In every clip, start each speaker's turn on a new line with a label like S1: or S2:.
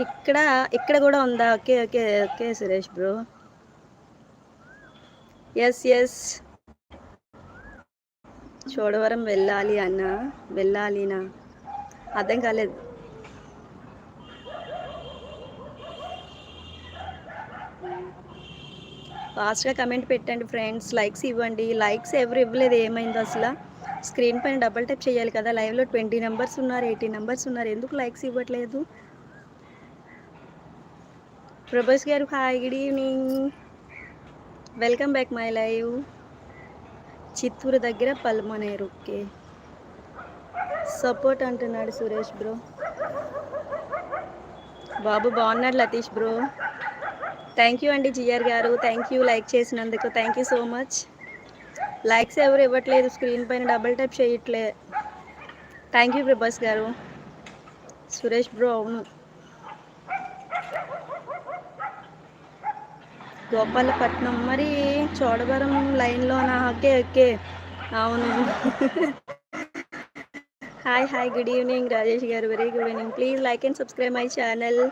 S1: ఇక్కడ ఇక్కడ కూడా ఉందా? Okay okay okay Suresh bro. Yes yes Chodavaram వెళ్ళాలి అన్న వెళ్ళాలినా అర్థం కాలేదు. ఫాస్ట్గా కమెంట్ పెట్టండి ఫ్రెండ్స్, లైక్స్ ఇవ్వండి. లైక్స్ ఎవరు ఇవ్వలేదు, ఏమైందో అసలు? స్క్రీన్ పైన డబల్ టైప్ చేయాలి కదా. లైవ్లో 20 నెంబర్స్ ఉన్నారు, 18 నెంబర్స్ ఉన్నారు, ఎందుకు లైక్స్ ఇవ్వట్లేదు? ప్రభాస్ గారు hi, good evening, welcome back my live. Chittoor దగ్గర పల్మనేరు. ఓకే, సపోర్ట్ అంటున్నాడు సురేష్ బ్రో. బాబు బాగున్నాడు లతీష్ బ్రో. థ్యాంక్ యూ అండి జిఆర్ గారు, థ్యాంక్ యూ లైక్ చేసినందుకు, thank you so much. Likes ఎవరు ఇవ్వట్లేదు, స్క్రీన్ పైన డబల్ టైప్ చేయట్లే. థ్యాంక్ యూ ప్రభాస్ గారు. సురేష్ బ్రో అవును, గోపాలపట్నం మరి చోడవరం లైన్లోనా? ఓకే ఓకే అవును. Hi hi, good evening Rajesh గారు, very good evening. Please like and subscribe my channel.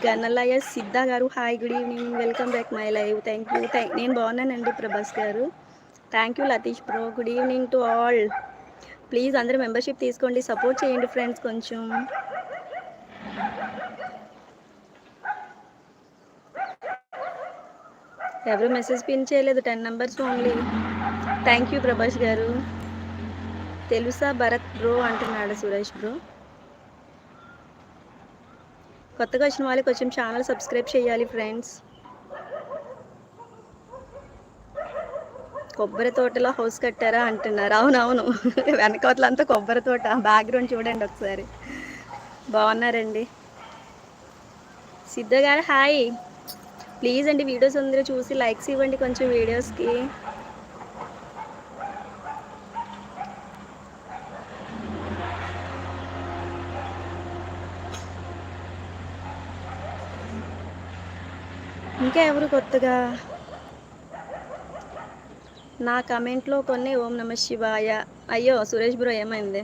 S1: Ganalaya Siddha గారు hi, good evening, welcome back my live. Thank you. నేను బాగున్నానండి ప్రభాస్ గారు. Thank you Latish bro, good evening to all. Please అందరూ membership తీసుకోండి, support చేయండి friends కొంచెం. ఎవరు మెసేజ్ పిన్ చేయలేదు, 10 numbers only. Thank you Prabhas గారు. తెలుసా భరత్ బ్రో అంటున్నాడు సురేష్ బ్రో. కొత్తగా వచ్చిన వాళ్ళు కొంచెం ఛానల్ సబ్స్క్రైబ్ చేయాలి ఫ్రెండ్స్. కొబ్బరి తోటలో హౌస్ కట్టారా అంటున్నారు. అవునవును, వెనకవతలంతా కొబ్బరి తోట. బ్యాక్గ్రౌండ్ చూడండి ఒకసారి. బాగున్నారండి. సిద్ధ గారు హాయ్. ప్లీజ్ అండి వీడియోస్ అందరూ చూసి లైక్స్ ఇవ్వండి కొంచెం వీడియోస్కి. ఇంకా ఎవరు కొత్తగా? నా కమెంట్లో కొన్ని ఓం నమ శివాయ. అయ్యో సురేష్ బ్రో ఏమైంది?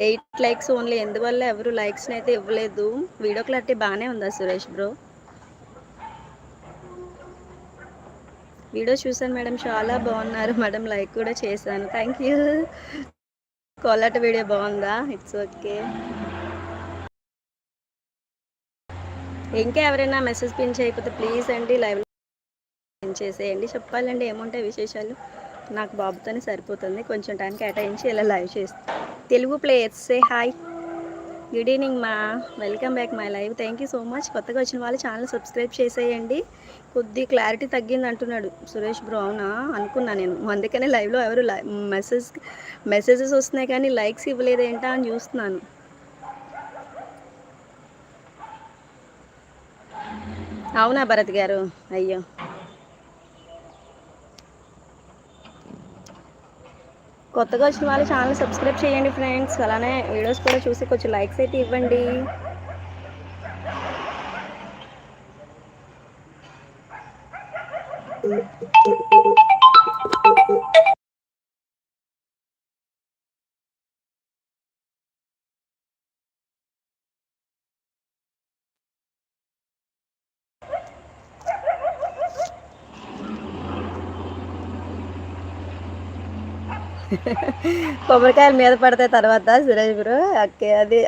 S1: 8 లైక్స్ ఓన్లీ, ఎందువల్ల ఎవరు లైక్స్ని అయితే ఇవ్వలేదు? వీడియో క్లారిటీ బాగానే ఉందా సురేష్ బ్రో? వీడియో చూసాను మేడం, చాలా బాగున్నారు మేడం, లైక్ కూడా చేశాను, థ్యాంక్ యూ. కోలాట వీడియో బాగుందా? It's okay. ఇంకా ఎవరైనా మెసేజ్ పిన్ చేయకపోతే ప్లీజ్ అండి లైవ్లో పిన్ చేసేయండి. చెప్పాలండి ఏముంటాయి విశేషాలు, నాకు బాబుతోనే సరిపోతుంది, కొంచెం టైం కేటాయించి ఇలా లైవ్ చేస్తాను. Telugu players say hi, good evening మా, welcome back my live. Thank you so much. కొత్తగా వచ్చిన వాళ్ళు ఛానల్ సబ్స్క్రైబ్ చేసేయండి. కొద్ది క్లారిటీ తగ్గింది అంటున్నాడు సురేష్ బ్రో. అవునా అనుకున్నా నేను, అందుకనే లైవ్లో ఎవరు మెసేజెస్ వస్తున్నాయి కానీ లైక్స్ ఇవ్వలేదు ఏంటా అని చూస్తున్నాను. అవునా భరత్ గారు? అయ్యో, కొత్తగా వచ్చిన వాళ్ళు ఛానల్ సబ్స్క్రైబ్ చేయండి ఫ్రెండ్స్. అలానే వీడియోస్ కూడా చూసి కొంచెం లైక్స్ అయితే ఇవ్వండి. కొబ్బరికాయల మీద పడతాయి తర్వాత సురేష్ బ్రో. ఓకే, అది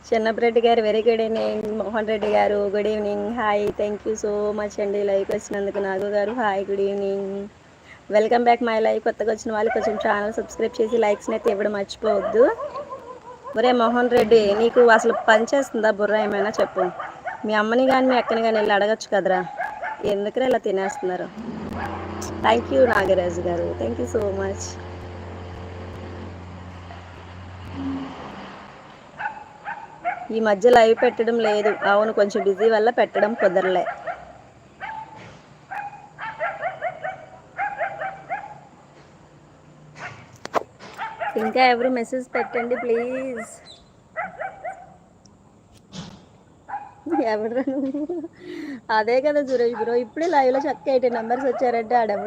S1: చిన్నప్పరెడ్డి గారు very good evening. Mohan Reddy గారు good evening, hi, thank you so much అండి లైవ్ వచ్చినందుకు. నాగు గారు hi, good evening, welcome back my live. కొత్తగా వచ్చిన వాళ్ళు కొంచెం ఛానల్ సబ్స్క్రైబ్ చేసి లైక్స్ని అయితే ఇవ్వడం మర్చిపోవద్దు. ఒరే మోహన్ రెడ్డి, నీకు అసలు పని చేస్తుందా బుర్ర ఏమైనా చెప్పు? మీ అమ్మని కానీ మీ అక్కని కానీ వెళ్ళి అడగచ్చు కదరా, ఎందుకురా ఇలా తినేస్తున్నారు? థ్యాంక్ యూ నాగరాజు గారు, థ్యాంక్ యూ సో మచ్. ఈ మధ్య లైవ్ పెట్టడం లేదు, అవును కొంచెం బిజీ వల్ల పెట్టడం కుదరలే. ఇంకా ఎవరు మెసేజ్ పెట్టండి ప్లీజ్. ఎవరు? అదే కదా సురేష్ బ్రో, ఇప్పుడే లైవ్లో చక్క 18 నెంబర్స్ వచ్చారంటే ఆడెవడో